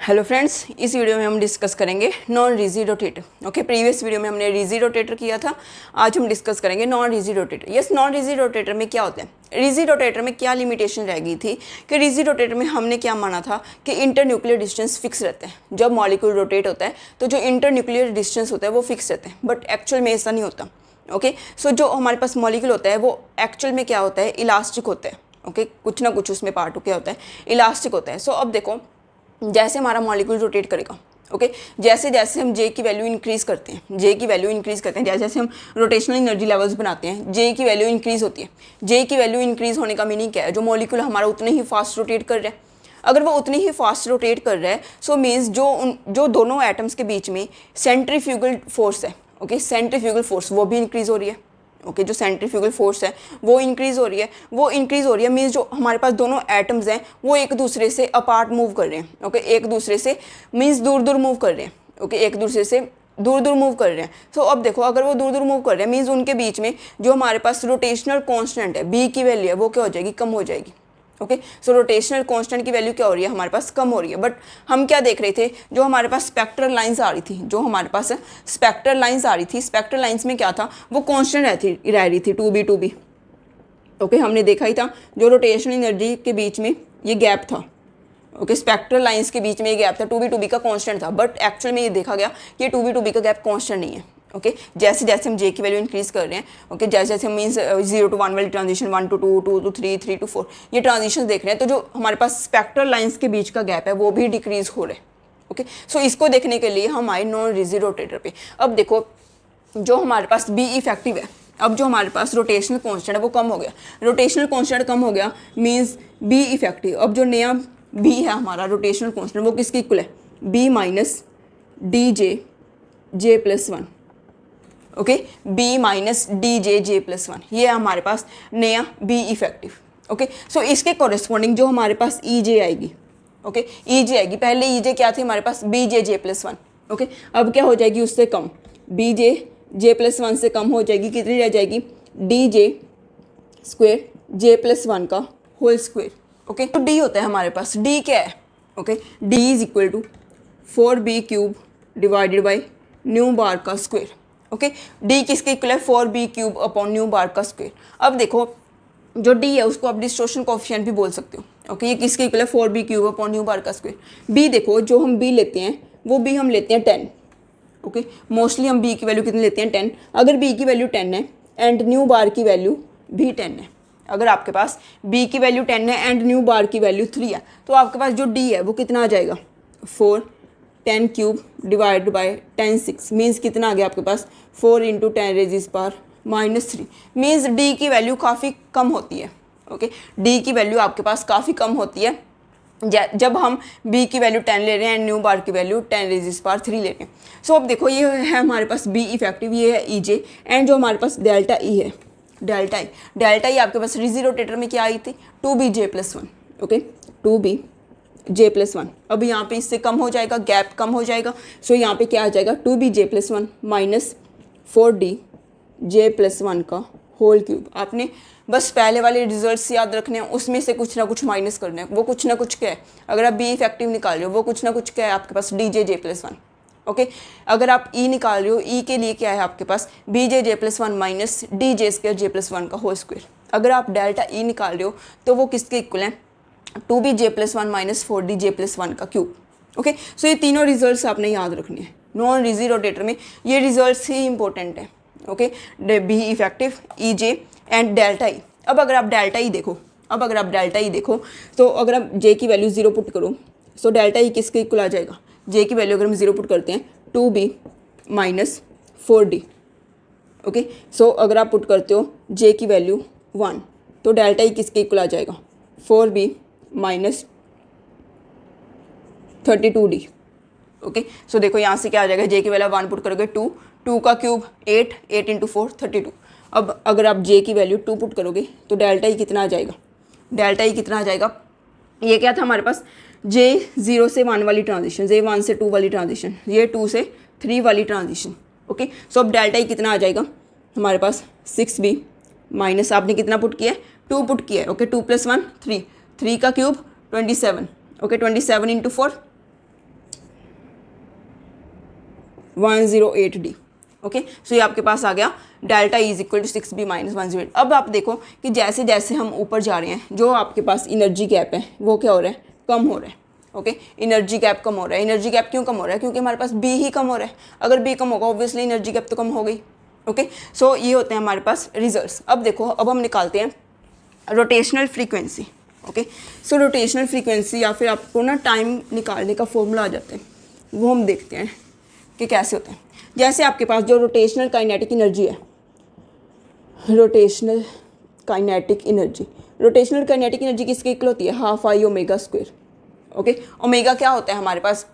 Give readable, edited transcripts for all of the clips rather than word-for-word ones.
Hello friends, इस video में हम डिस्कस करेंगे non rigid rotator. Okay, previous video में हमने रिजी रोटेटर किया था, आज हम डिस्कस करेंगे non rigid rotator. Yes, non rigid rotator में क्या होता है, रिजी रोटेटर में क्या लिमिटेशन रह गई थी कि रिजी रोटेटर में हमने क्या माना था कि इंटरन्यूक्लियर डिस्टेंस फिक्स रहते हैं। जब मॉलिक्यूल रोटेट होता है तो जो इंटरन्यूक्लियर डिस्टेंस होता है वो फिक्स रहते हैं, बट एक्चुअल में ऐसा नहीं होता। ओके, सो जो हमारे पास मॉलिक्यूल होता है वो एक्चुअल में क्या होता है, इलास्टिक होता है। ओके, कुछ ना कुछ उसमें पार्ट क्या होता है, इलास्टिक होता है। सो अब देखो, जैसे हमारा मॉलिक्यूल रोटेट करेगा, ओके, जैसे जैसे हम जे की वैल्यू इंक्रीज़ करते हैं, जे की वैल्यू इंक्रीज़ करते हैं, जैसे जैसे हम रोटेशनल एनर्जी लेवल्स बनाते हैं, जे की वैल्यू इंक्रीज़ होती है। जे की वैल्यू इंक्रीज़ होने का मीनिंग क्या है, जो मॉलिक्यूल हमारा उतने ही फास्ट रोटेट कर रहा है। अगर वो उतनी ही फास्ट रोटेट कर रहा है सो मीन्स जो दोनों एटम्स के बीच में सेंट्रीफ्यूगल फोर्स है, ओके, सेंट्रीफ्यूगल फोर्स वो भी इंक्रीज़ हो रही है। ओके, जो सेंट्रीफ्यूगल फोर्स है वो इंक्रीज़ हो रही है, वो इंक्रीज़ हो रही है मीन्स जो हमारे पास दोनों एटम्स हैं वो एक दूसरे से अपार्ट मूव कर रहे हैं। ओके, एक दूसरे से मीन्स दूर दूर मूव कर रहे हैं। ओके, एक दूसरे से दूर दूर मूव कर रहे हैं। सो अब देखो, अगर वो दूर दूर मूव कर रहे हैं मीन्स उनके बीच में जो हमारे पास रोटेशनल कॉन्स्टेंट है, बी की वैल्यू है, वो क्या हो जाएगी, कम हो जाएगी। ओके, सो रोटेशनल कांस्टेंट की वैल्यू क्या हो रही है, हमारे पास कम हो रही है। बट हम क्या देख रहे थे, जो हमारे पास स्पेक्ट्रल लाइंस आ रही थी, जो हमारे पास स्पेक्ट्रल लाइंस आ रही थी, स्पेक्ट्रल लाइंस में क्या था, वो कांस्टेंट रह रही थी, टू बी। ओके, हमने देखा ही था जो रोटेशनल एनर्जी के बीच में ये गैप था। ओके, स्पेक्ट्रल लाइंस के बीच में ये गैप था, टू बी का कांस्टेंट था। बट एक्चुअल में ये देखा गया कि ये टू बी का गैप कांस्टेंट नहीं है। ओके, जैसे जैसे हम जे की वैल्यू इंक्रीज कर रहे हैं, ओके, जैसे जैसे हम मीन्स 0 to 1 वाली ट्रांजिशन, 1 to 2, 2 to 3, 3 to 4 ये ट्रांजिशन देख रहे हैं, तो जो हमारे पास स्पेक्ट्रल लाइंस के बीच का गैप है वो भी डिक्रीज हो रहा है। ओके, सो इसको देखने के लिए हम आए नॉन रिजिड रोटेटर पे। अब देखो, जो हमारे पास बी इफेक्टिव है, अब जो हमारे पास रोटेशनल कॉन्स्टेंट है वो कम हो गया, रोटेशनल कॉन्स्टेंट कम हो गया मीन्स बी इफेक्टिव। अब जो नया बी है हमारा रोटेशनल कॉन्स्टेंट वो किसके इक्वल है, B minus D J plus 1। Okay, B minus D J plus 1, ये है हमारे पास नया बी इफेक्टिव। ओके, सो इसके कॉरेस्पॉन्डिंग जो हमारे पास ई जे आएगी, ओके, ई जे आएगी। पहले ई जे क्या थी हमारे पास, बी जे प्लस 1। ओके, अब क्या हो जाएगी उससे कम, बी जे प्लस 1 से कम हो जाएगी, कितनी रह जाएगी, D J square J plus 1 का होल स्क्वेयर। ओके, तो डी होता है हमारे पास, डी क्या है, okay, D is equal to 4b cube divided by nu bar का स्क्वेयर। ओके, डी किसके इक्वल है, 4b cube upon new bar का स्क्वेयर। अब देखो, जो डी है उसको आप डिस्टॉर्शन कोएफिशिएंट भी बोल सकते हो। ओके, ये किसके इक्वल है, 4b cube upon new bar का स्क्वेयर। बी देखो, जो हम बी लेते हैं वो बी हम लेते हैं 10। ओके, मोस्टली हम बी की वैल्यू कितनी लेते हैं, 10। अगर बी की वैल्यू 10 है एंड न्यू बार की वैल्यू भी 10 है, अगर आपके पास बी की वैल्यू 10 है एंड न्यू बार की वैल्यू 3 है, तो आपके पास जो डी है वो कितना आ जाएगा, 4 10 क्यूब डिवाइड बाई 10 6 मीन्स कितना आ गया आपके पास, 4 इंटू 10 रेजिस पावर -3 मीन्स डी की वैल्यू काफ़ी कम होती है। ओके, डी की वैल्यू आपके पास काफ़ी कम होती है जब हम बी की वैल्यू 10 ले रहे हैं एंड न्यू बार की वैल्यू 10 रेजिस पावर 3 ले रहे हैं। सो अब देखो, ये है हमारे पास बी इफेक्टिव, ये है ई जे, एंड जो हमारे पास डेल्टा ई है, डेल्टा ई आपके पास रिजी रोटेटर में क्या आई थी, 2b जे प्लस 1। ओके, 2b जे प्लस 1। अब यहाँ पे इससे कम हो जाएगा, गैप कम हो जाएगा। सो यहाँ पे क्या आ जाएगा, 2b जे प्लस 1 माइनस 4d जे प्लस 1 का होल क्यूब। आपने बस पहले वाले रिजल्ट्स याद रखने हैं, उसमें से कुछ ना कुछ माइनस करना है। वो कुछ ना कुछ क्या है, अगर आप बी इफेक्टिव निकाल रहे हो वो कुछ ना कुछ क्या है आपके पास, डी जे प्लस 1। ओके, अगर आप ई निकाल रहे हो, ई के लिए क्या है आपके पास, B J plus 1 minus D J square J plus 1 का होल स्क्वायर। अगर आप डेल्टा ई निकाल रहे हो तो वो किसके इक्वल है, 2b जे प्लस 1 माइनस 4d जे प्लस 1 का क्यूब। ओके, सो ये तीनों रिजल्ट्स आपने याद रखने हैं। नॉन रिजी रोटेटर में ये रिजल्ट्स ही इंपॉर्टेंट है। Okay, be effective, E J and delta E. अब अगर आप डेल्टा ई देखो, तो अगर आप जे की वैल्यू 0 पुट करो, सो डेल्टा ई किसके इक्वल आ जाएगा, जे की वैल्यू अगर हम 0 पुट करते हैं 2b माइनस 4d। ओके, सो अगर आप पुट करते हो जे की वैल्यू 1 तो डेल्टा ई किसके इक्वल आ जाएगा, 4b माइनस 32d। ओके, सो देखो यहाँ से क्या आ जाएगा, जे की वैल्यू 1 पुट करोगे 2 का क्यूब 8 इंटू 4 32। अब अगर आप जे की वैल्यू 2 पुट करोगे तो डेल्टा ई कितना आ जाएगा, ये क्या था हमारे पास, जे 0 से 1 वाली ट्रांजिशन, जे 1 से 2 वाली ट्रांजिशन, ये 2 से 3 वाली ट्रांजिशन। ओके, सो अब डेल्टा ई कितना आ जाएगा हमारे पास, 6b माइनस आपने कितना पुट किया है, 2 पुट किया है। ओके, 2 + 1 3 का cube 27। Okay, 27 into 4 108D। Okay, so ये आपके पास आ गया delta E is equal to 6B minus 108। अब आप देखो कि जैसे जैसे हम ऊपर जा रहे हैं जो आपके पास इनर्जी गैप है वो क्या हो रहा है, कम हो रहा है। ओके, एनर्जी गैप कम हो रहा है। एनर्जी गैप क्यों कम हो रहा है, क्योंकि हमारे पास B ही कम हो रहा है। अगर B कम होगा ऑब्वियसली एनर्जी गैप तो कम हो गई। ओके, सो ये होते हैं हमारे पास रिजल्ट्स। अब देखो, अब हम निकालते हैं रोटेशनल फ्रीक्वेंसी। ओके, सो रोटेशनल फ्रीक्वेंसी या फिर आपको ना टाइम निकालने का फॉर्मूला आ जाता है, वो हम देखते हैं कि कैसे होता है। जैसे आपके पास जो रोटेशनल काइनेटिक एनर्जी है, रोटेशनल काइनेटिक एनर्जी किसके इक्वल होती है, half I omega square. Okay, omega क्या होता है हमारे पास,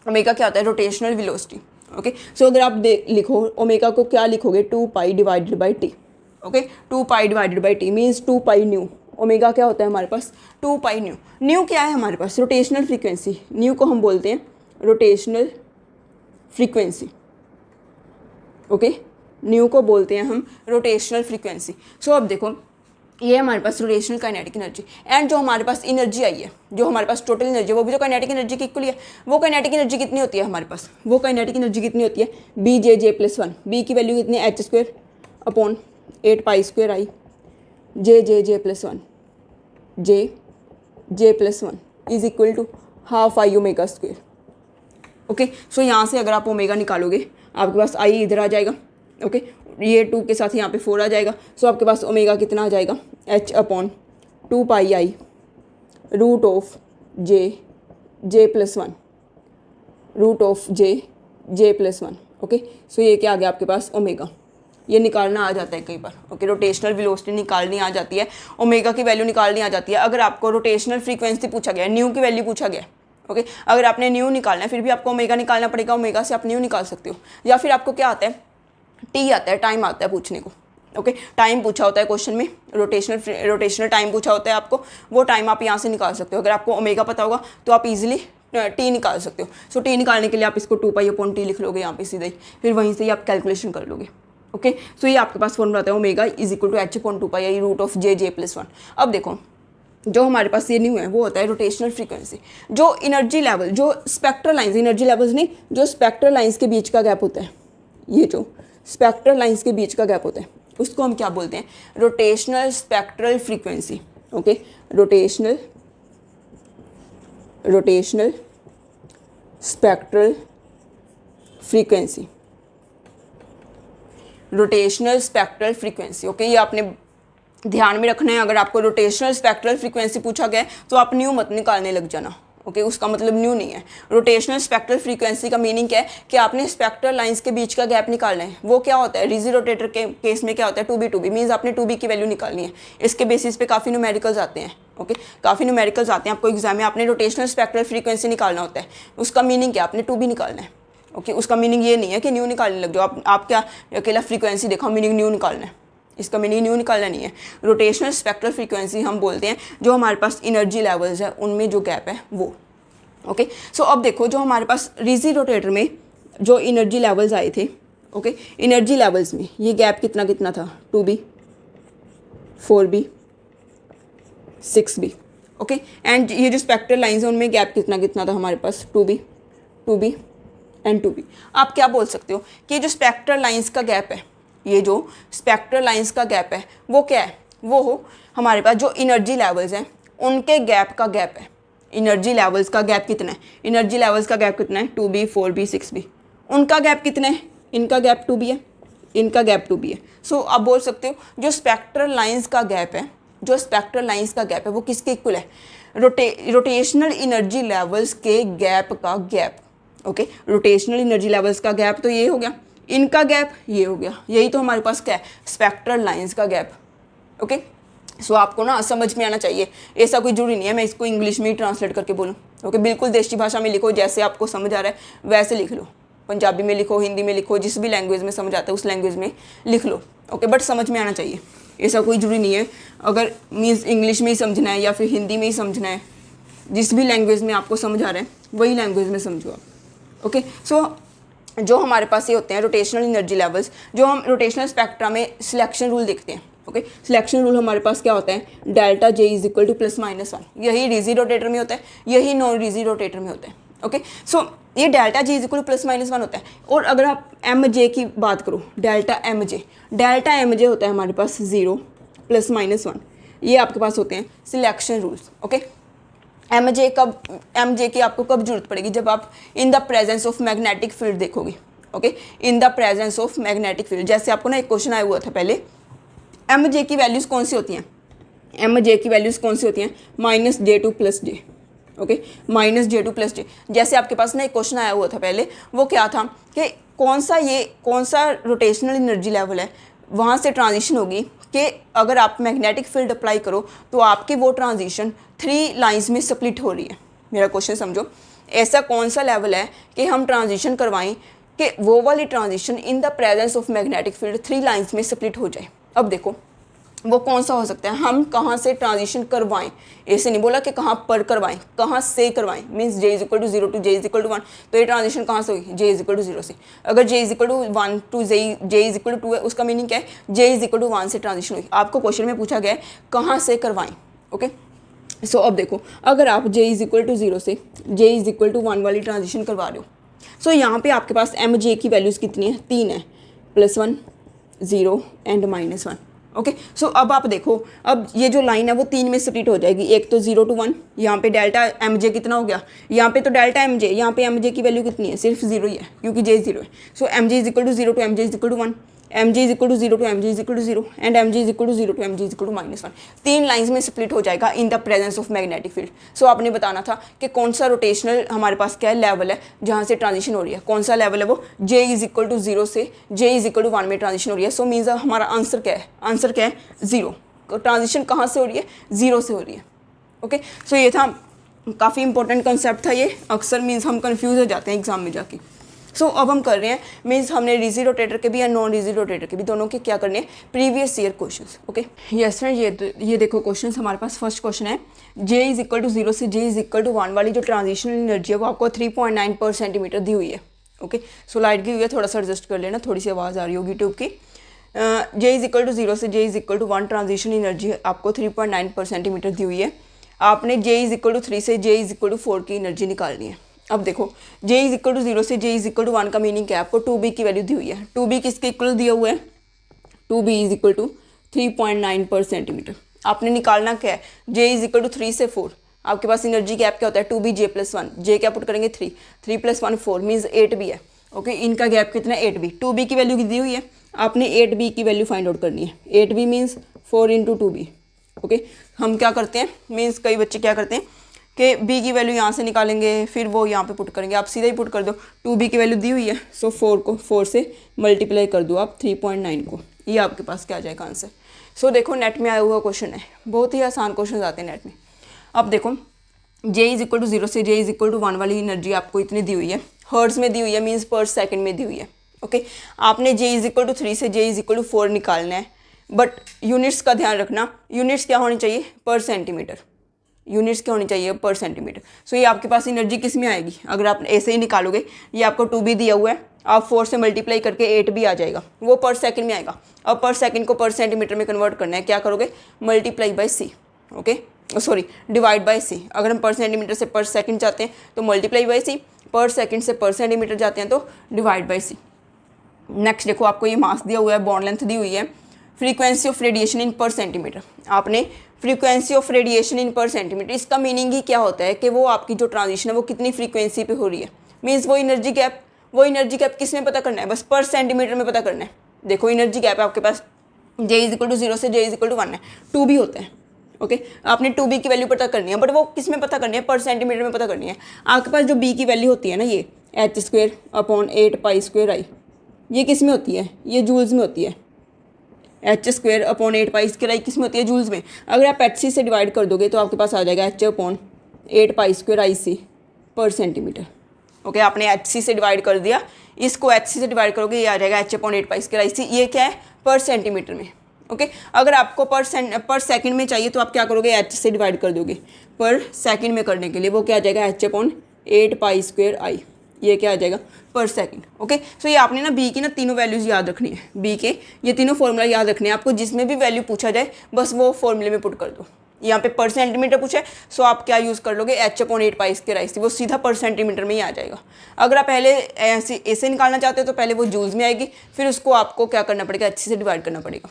ओमेगा क्या होता है, रोटेशनल वेलोसिटी। ओके, सो अगर आप लिखो ओमेगा को क्या लिखोगे, 2 पाई divided by T. Okay, 2 pi divided by T means 2 pi nu. Omega क्या होता है हमारे पास, 2 पाई न्यू। न्यू क्या है हमारे पास, रोटेशनल फ्रीक्वेंसी। न्यू को हम बोलते हैं रोटेशनल फ्रीक्वेंसी। ओके, न्यू को बोलते हैं हम रोटेशनल फ्रीक्वेंसी। सो अब देखो ये हमारे पास रोटेशनल काइनेटिक एनर्जी, एंड जो हमारे पास एनर्जी आई है, जो हमारे पास टोटल एनर्जी, वो भी तो काइनेटिक एनर्जी की इक्वल है। वो काइनेटिक एनर्जी कितनी होती है हमारे पास, वो काइनेटिक एनर्जी कितनी होती है, B J J plus 1। B की वैल्यू कितनी है, h² upon 8 pi square I, J J J plus 1, J J plus 1 is equal to half I omega square. Okay, so यहाँ से अगर आप ओमेगा निकालोगे आपके पास आई इधर आ जाएगा। ओके, ये 2 के साथ यहाँ पे 4 आ जाएगा। सो आपके पास ओमेगा कितना आ जाएगा, h upon 2 pi I root of J plus 1, root of J plus 1। Okay, so ये क्या आ गया आपके पास ओमेगा। ये निकालना आ जाता है कई बार। ओके, रोटेशनल वेलोसिटी निकालनी आ जाती है, ओमेगा की वैल्यू निकालनी आ जाती है। अगर आपको रोटेशनल फ्रीक्वेंसी पूछा गया है, न्यू की वैल्यू पूछा गया है, ओके, अगर आपने न्यू निकालना है फिर भी आपको ओमेगा निकालना पड़ेगा। ओमेगा से आप न्यू निकाल सकते हो, या फिर आपको क्या आता है, टी आता है, टाइम आता है पूछने को। ओके, टाइम पूछा होता है क्वेश्चन में, रोटेशनल टाइम पूछा होता है आपको, वो टाइम आप यहाँ से निकाल सकते हो। अगर आपको ओमेगा पता होगा तो आप इजीली टी निकाल सकते हो। सो टी निकालने के लिए आप इसको 2 पाई अपॉन टी लिख लोगे यहाँ पे सीधे ही, फिर वहीं से ही आप कैलकुलेशन कर लोगे। ओके, सो ये आपके पास फॉर्मूला आता है omega is equal to h upon 2 pi root of J plus 1। अब देखो जो हमारे पास ये न्यू है वो होता है रोटेशनल फ्रीक्वेंसी। जो एनर्जी लेवल, जो स्पेक्ट्रल लाइंस, एनर्जी लेवल्स नहीं, जो स्पेक्ट्रल लाइंस के बीच का गैप होता है, ये जो स्पेक्ट्रल लाइंस के बीच का गैप होता है उसको हम क्या बोलते हैं, rotational spectral frequency. Okay, rotational spectral frequency, rotational spectral frequency. Okay, ये आपने ध्यान में रखना है। अगर आपको रोटेशनल स्पेक्ट्रल फ्रीक्वेंसी पूछा गया है तो आप न्यू मत निकालने लग जाना। ओके, उसका मतलब न्यू नहीं है। रोटेशनल स्पेक्ट्रल फ्रीक्वेंसी का मीनिंग क्या है कि आपने स्पेक्ट्रल लाइंस के बीच का गैप निकालना है। वो क्या होता है, रिजी रोटेटर के केस में क्या होता है, 2b मीन्स आपने 2b की वैल्यू निकालनी है। इसके बेसिस पे काफ़ी न्यूमेरिकल्स आते हैं। ओके, काफ़ी न्यूमेरिकल्स आते हैं आपको एग्जाम में, आपने रोटेशनल स्पेक्ट्रल फ्रीक्वेंसी निकालना होता है। उसका मीनिंग क्या, आपने 2b निकालना है। ओके, उसका मीनिंग ये नहीं है कि न्यू निकालने लग जाओ। आप क्या अकेला फ्रीक्वेंसी देखो, मीनिंग न्यू निकालना है, इसका मीनिंग न्यू निकालना नहीं है। रोटेशनल स्पेक्ट्रल फ्रीक्वेंसी हम बोलते हैं जो हमारे पास एनर्जी लेवल्स है उनमें जो गैप है वो। ओके, सो अब देखो जो हमारे पास रिजी रोटेटर में जो एनर्जी लेवल्स आए थे, ओके, एनर्जी लेवल्स में ये गैप कितना कितना था, 2b, 4b, 6b। Okay, and ये जो स्पेक्ट्रल लाइंस है उनमें गैप कितना कितना था हमारे पास, 2b एंड 2b। आप क्या बोल सकते हो कि जो स्पेक्ट्रल लाइंस का गैप है, ये जो स्पेक्ट्रल लाइंस का गैप है वो क्या है, वो हो हमारे पास जो एनर्जी लेवल्स हैं उनके गैप का गैप है। एनर्जी लेवल्स का गैप कितना है, एनर्जी लेवल्स का गैप कितना है, 2b, 4b, 6b। उनका गैप कितना है, इनका गैप 2b है, इनका गैप 2b है। सो आप बोल सकते हो जो स्पेक्ट्रल लाइंस का गैप है, जो स्पेक्ट्रल लाइंस का गैप है वो किसके इक्वल है, रोटेशनल एनर्जी लेवल्स के गैप का gap. Okay, rotational energy levels का गैप तो ये हो गया, इनका गैप ये हो गया, यही तो हमारे पास क्या है, स्पेक्ट्रल लाइंस का गैप। ओके, सो आपको ना समझ में आना चाहिए, ऐसा कोई जरूरी नहीं है मैं इसको इंग्लिश में ही ट्रांसलेट करके बोलूँ। ओके, बिल्कुल देशी भाषा में लिखो, जैसे आपको समझ आ रहा है वैसे लिख लो, पंजाबी में लिखो, हिंदी में लिखो, जिस भी लैंग्वेज में समझ आता है उस लैंग्वेज में लिख लो। ओके, बट समझ में आना चाहिए, ऐसा कोई जरूरी नहीं है अगर मीन्स इंग्लिश में ही समझना है या फिर हिंदी में ही समझना है, जिस भी लैंग्वेज में आपको समझ आ रहा है वही लैंग्वेज में समझो आप। ओके, सो जो हमारे पास ये होते हैं रोटेशनल एनर्जी लेवल्स, जो हम रोटेशनल स्पेक्ट्रा में सिलेक्शन रूल देखते हैं। ओके, सिलेक्शन रूल हमारे पास क्या होता है, delta J is equal to +-1। यही रिजी रोटेटर में होता है, यही नॉन रिजी रोटेटर में होता है। ओके, सो ये delta G is equal plus minus one होता है। और अगर आप एम जे की बात करो, डेल्टा एम जे होता है हमारे पास 0 प्लस माइनस 1, ये आपके पास होते हैं selection rules. Okay, M J की आपको कब जरूरत पड़ेगी, जब आप in the presence of magnetic field देखोगे। Okay, in the presence of magnetic field, जैसे आपको ना एक क्वेश्चन आया हुआ था पहले, एम जे की वैल्यूज़ कौन सी होती हैं, एम जे की वैल्यूज़ कौन सी होती हैं, -J2 + J। Okay, -J2 + J। जैसे आपके पास ना एक क्वेश्चन आया हुआ था पहले, वो क्या था कि कौन सा रोटेशनल एनर्जी लेवल है, वहाँ से ट्रांजिशन होगी कि अगर आप मैग्नेटिक फील्ड अप्लाई करो तो आपकी वो ट्रांजिशन 3 लाइंस में स्प्लिट हो रही है। मेरा क्वेश्चन समझो, ऐसा कौन सा लेवल है कि हम ट्रांजिशन करवाएं कि वो वाली transition in the presence of magnetic field 3 lines में स्प्लिट हो जाए। अब देखो वो कौन सा हो सकता है, हम कहाँ से ट्रांजिशन करवाएं, ऐसे नहीं बोला कि कहाँ पर करवाएं, कहाँ से करवाएं, मीन्स J = 0 to J = 1, तो ये ट्रांजिशन कहाँ से हुई, J = 0 से। अगर J = 1 to J = 2 है, उसका मीनिंग क्या है, J = 1 से ट्रांजिशन हुई। आपको क्वेश्चन में पूछा गया है कहाँ से करवाएं। ओके, सो अब देखो, अगर आप J = 0 से J = 1 वाली ट्रांजिशन करवा रहे हो, सो यहाँ पे आपके पास एम जे की वैल्यूज़ कितनी है, 3 है, +1 0 एंड -1। ओके, सो अब आप देखो, अब ये जो लाइन है वो 3 में स्प्लिट हो जाएगी, एक तो 0 to 1, यहाँ पे डेल्टा एम जे कितना हो गया, यहाँ पे तो डेल्टा एम जे, यहाँ पे एम जे की वैल्यू कितनी है, सिर्फ 0 ही है क्योंकि J 0 है। So M J = 0 to MJ = 1, M J = 0 to MJ = 0 and M J = 0 to MJ = -1। 3 lines में स्प्लिट हो जाएगा in the presence of magnetic field. So आपने बताना था कि कौन सा रोटेशनल हमारे पास क्या है लेवल है जहाँ से ट्रांजिशन हो रही है, कौन सा लेवल है वो, J = 0 से J = 1 में ट्रांजिशन हो रही है। सो मीन्स हमारा आंसर क्या है, आंसर क्या है, 0। ट्रांजिशन कहाँ से हो रही है, 0 से हो रही है। ओके, सो ये था, काफ़ी इंपॉर्टेंट कंसेप्ट था ये, अक्सर मीन्स हम कंफ्यूज हो जाते हैं एग्जाम में जाके। सो अब हम कर रहे हैं, मीन्स हमने रिजी रोटेटर के भी या नॉन रिजी रोटेटर के भी, दोनों के क्या करने हैं, previous year questions. Okay, yes friend, ये देखो क्वेश्चंस हमारे पास। फर्स्ट क्वेश्चन है, J = 0 से J = 1 वाली जो ट्रांजिशनल एनर्जी है वो आपको 3.9 पर सेंटीमीटर दी हुई है। ओके, सो लाइट की हुई है, थोड़ा सा एडजस्ट कर लेना, थोड़ी सी आवाज़ आ रही होगी ट्यूब की। J = 0 से J = 1 ट्रांजिशन एनर्जी आपको 3.9 पर सेंटीमीटर दी हुई है। आपने J = 3 से J = 4 की एनर्जी निकालनी है। अब देखो, J = 0 से J = 1 का मीनिंग क्या है, आपको 2B की वैल्यू दी हुई है। 2B किसके इक्वल दिया हुआ है, 2B = 3.9 पर सेंटीमीटर। आपने निकालना क्या है, J = 3 से 4, आपके पास एनर्जी गैप क्या होता है, 2B J + 1, J क्या पुट करेंगे 3, 3 + 1 4 मीन्स 8B है। ओके, इनका गैप कितना है, 8B। 2B की वैल्यू दी हुई है, आपने 8B की वैल्यू फाइंड आउट करनी है। 8B means 4 × 2B। ओके, हम क्या करते हैं, मीन्स कई बच्चे क्या करते हैं कि B की वैल्यू यहाँ से निकालेंगे, फिर वो यहाँ पे पुट करेंगे। आप सीधा ही पुट कर दो, 2B की वैल्यू दी हुई है, सो 4 से मल्टीप्लाई कर दो आप 3.9 को, ये आपके पास क्या आ जाएगा आंसर। सो देखो, नेट में आया हुआ क्वेश्चन है, बहुत ही आसान क्वेश्चन आते हैं नेट में। अब देखो, J = 0 से J = 1 वाली एनर्जी आपको इतनी दी हुई है, हर्ट्ज में दी हुई है, मीन्स पर सेकेंड में दी हुई है। ओके, आपने J = 3 से J = 4 निकालना है, बट यूनिट्स का ध्यान रखना, यूनिट्स क्या होनी चाहिए, पर सेंटीमीटर, यूनिट्स क्या होनी चाहिए, पर सेंटीमीटर। सो ये आपके पास एनर्जी किस में आएगी, अगर आप ऐसे ही निकालोगे, ये आपको 2B दिया हुआ है, आप 4 से मल्टीप्लाई करके 8B आ जाएगा, वो पर सेकंड में आएगा। अब पर सेकंड को पर सेंटीमीटर में कन्वर्ट करना है, क्या करोगे, multiply by C। Okay, sorry, divide by C। अगर हम पर सेंटीमीटर से पर सेकंड जाते हैं तो मल्टीप्लाई बाय C, पर सेकंड से पर सेंटीमीटर जाते हैं तो डिवाइड बाय C। नेक्स्ट देखो, आपको ये मास दिया हुआ है, बॉन्ड लेंथ दी हुई है, फ्रीक्वेंसी ऑफ रेडिएशन इन पर सेंटीमीटर। आपने फ्रीक्वेंसी ऑफ रेडिएशन इन पर सेंटीमीटर, इसका मीनिंग ही क्या होता है कि वो आपकी जो ट्रांजिशन है वो कितनी फ्रीक्वेंसी पे हो रही है, मीन्स वो एनर्जी गैप किस में पता करना है, बस पर सेंटीमीटर में पता करना है। देखो, एनर्जी गैप आपके पास J = 0 से J = 1 है, 2B होता है। ओके, आपने 2B की वैल्यू पता करनी है, बट वो किस में पता करनी है, पर सेंटीमीटर में पता करनी है। आपके पास जो B की वैल्यू होती है ना, ये h² / 8π²I, ये किस में होती है, ये जूल्स में होती है। h² / 8π²I किस में होती है, जूल्स में। अगर आप HC से डिवाइड कर दोगे तो आपके पास आ जाएगा h/8π²IC पर सेंटीमीटर। ओके, आपने HC से डिवाइड कर दिया, इसको HC से डिवाइड करोगे, ये आ जाएगा h/8π²IC, ये क्या है, पर सेंटीमीटर में। ओके, अगर आपको पर सेकंड में चाहिए तो आप क्या करोगे, H से डिवाइड कर दोगे, पर सेकंड में करने के लिए वो क्या आ जाएगा, h/8π²I, ये क्या आ जाएगा, पर सेकंड। ओके, सो ये आपने ना B की ना तीनों वैल्यूज़ याद रखनी है, B के ये तीनों फॉर्मूला याद रखने हैं आपको, जिसमें भी वैल्यू पूछा जाए बस वो फॉर्मूले में पुट कर दो। यहाँ पे पर सेंटीमीटर पूछा है, सो आप क्या यूज़ कर लोगे, h/8 पाई इसके राइस, वो सीधा पर सेंटीमीटर में ही आ जाएगा। अगर आप पहले ऐसे निकालना चाहते हो तो पहले वो जूल्स में आएगी, फिर उसको आपको क्या करना पड़ेगा, अच्छे से डिवाइड करना पड़ेगा।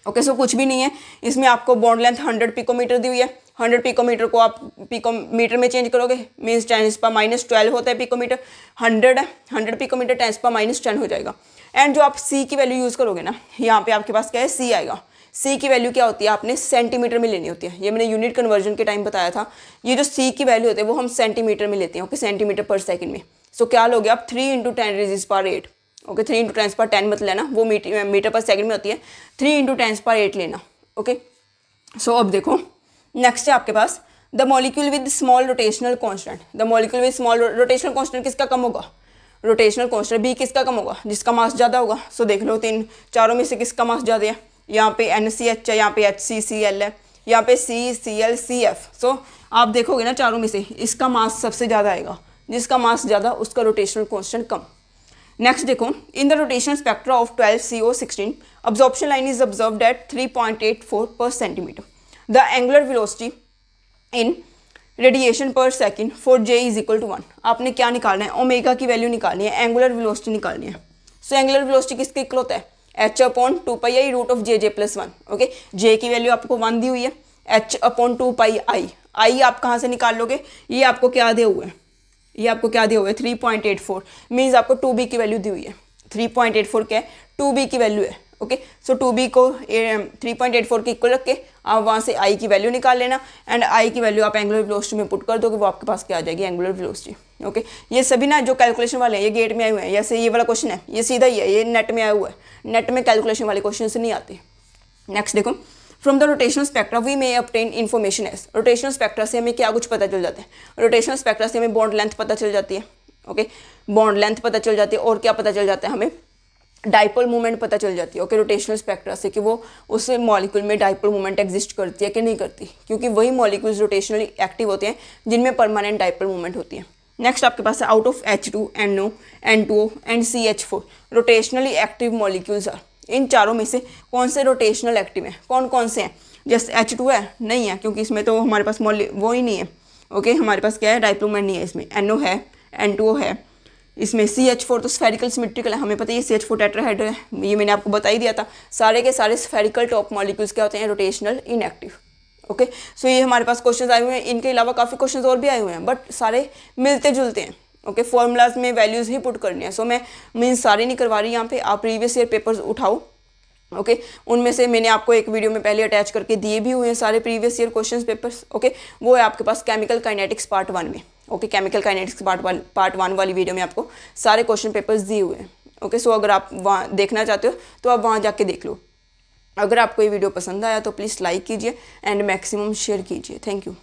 ओके, सो कुछ भी नहीं है इसमें, आपको बॉन्ड लेंथ 100 पिकोमीटर दी हुई है। 100 पिकोमीटर को आप पिकोमीटर में चेंज करोगे, मीन्स 10⁻12 होता है पिकोमीटर, 100 है, 100 पिकोमीटर 10⁻10 हो जाएगा। एंड जो आप सी की वैल्यू यूज़ करोगे ना, यहाँ पे आपके पास क्या है, सी आएगा। सी की वैल्यू क्या होती है, आपने सेंटीमीटर में लेनी होती है, ये मैंने यूनिट कन्वर्जन के टाइम बताया था। ये जो सी की वैल्यू होती है वो हम सेंटीमीटर में लेते हैं, ओके, सेंटीमीटर पर सेकेंड में। सो क्या लोगे आप, 3 × 10⁻8, ओके, 3 × 10⁻10 मत लेना, वो मीटर पर सेकंड में होती है, 3 × 10⁻8 लेना। ओके, सो अब देखो नेक्स्ट है आपके पास the molecule with small rotational constant. The molecule with small rotational constant किसका कम होगा, रोटेशनल कांस्टेंट बी किसका कम होगा, जिसका मास ज़्यादा होगा। सो देख लो चारों में से किसका मास ज़्यादा है, यहाँ पे NaCH है, यहाँ पे HCCl है, यहाँ पे CCl/CF। सो आप देखोगे ना चारों में से इसका मास सबसे ज़्यादा आएगा, जिसका मास ज़्यादा उसका रोटेशनल कांस्टेंट कम। नेक्स्ट देखो, in the rotational spectra of 12CO16 absorption line is observed at 3.84 per centimetre. The angular velocity in radiation per second for J is equal to 1। आपने क्या निकालना है, ओमेगा की वैल्यू निकालनी है, एंगुलर वेलोसिटी निकालनी है। सो एंगुलर वेलोसिटी किसके इक्वल होता है, h/2πi √JJ+1। ओके, J की वैल्यू आपको 1 दी हुई है, h/2πi, आई आप कहाँ से निकाल लोगे, ये आपको क्या दिया हुआ है, ये आपको क्या दिया हुआ है 3.84, मीन्स आपको 2b की वैल्यू दी हुई है। 3.84 क्या है, 2b की वैल्यू है। ओके, सो 2b को 3.84 के इक्वल रख के आप वहाँ से i की वैल्यू निकाल लेना, एंड i की वैल्यू आप एंगुलर वेलोसिटी में पुट कर दोगे, वो आपके पास क्या आ जाएगी, एंगुलर वेलोसिटी। ओके, ये सभी ना जो कैलकुलेशन वाले हैं ये गेट में आए हुए हैं, जैसे ये वाला क्वेश्चन है ये सीधा ही है, ये नेट में आया हुआ है, नेट में कैलकुलेशन वाले क्वेश्चन से नहीं आते। नेक्स्ट देखो, from the rotational spectra we may obtain information as. Rotational spectra से हमें क्या कुछ पता चल जाता है, रोटेशनल स्पेक्ट्रा से हमें बॉन्ड लेंथ पता चल जाती है। ओके, बॉन्ड लेंथ पता चल जाती है, और क्या पता चल जाता है हमें, डाइपोल मूवमेंट पता चल जाती है। ओके, रोटेशनल स्पेक्ट्रा से कि वो उस मॉलिक्यूल में डाइपोल मूवमेंट एग्जिस्ट करती है कि नहीं करती, क्योंकि वही मॉलिक्यूल्स रोटेशनली एक्टिव होते हैं जिनमें परमानेंट डाइपोल मूवमेंट होती है। नेक्स्ट आपके पास है out of H2, NO, N2O and CH4 rotationally active molecules are. इन चारों में से कौन से रोटेशनल एक्टिव हैं, कौन कौन से हैं, जैसे H2 है, नहीं है क्योंकि इसमें तो हमारे पास वो ही नहीं है। ओके, हमारे पास क्या है, डाइपोल मूवमेंट नहीं है इसमें। NO है, N2O है, इसमें CH4 तो स्फेरिकल सिमेट्रिकल है, हमें पता है ये CH4 टेट्राहेड्रल है, ये मैंने आपको बता ही दिया था। सारे के सारे स्फेरिकल टॉप मॉलिक्यूल्स क्या होते हैं, रोटेशनल इनएक्टिव। ओके, सो ये हमारे पास क्वेश्चंस आए हुए हैं, इनके अलावा काफ़ी क्वेश्चंस और भी आए हुए हैं, बट सारे मिलते जुलते हैं। ओके, फॉर्मूलाज में वैल्यूज़ ही पुट करनी है। सो मैं मीन्स सारे नहीं करवा रही यहाँ पे, आप प्रीवियस ईयर पेपर्स उठाओ। ओके, उनमें से मैंने आपको एक वीडियो में पहले अटैच करके दिए भी हुए हैं सारे previous year questions papers. Okay, वो है आपके पास केमिकल काइनेटिक्स पार्ट 1 में। ओके, केमिकल काइनेटिक्स पार्ट 1 वाली वीडियो में आपको सारे क्वेश्चन पेपर्स दिए हुए हैं। ओके, सो अगर आप वहाँ देखना चाहते हो तो आप वहाँ जाके देख लो। अगर आपको ये वीडियो पसंद आया तो प्लीज़ लाइक कीजिए एंड मैक्सिमम शेयर कीजिए। Thank you.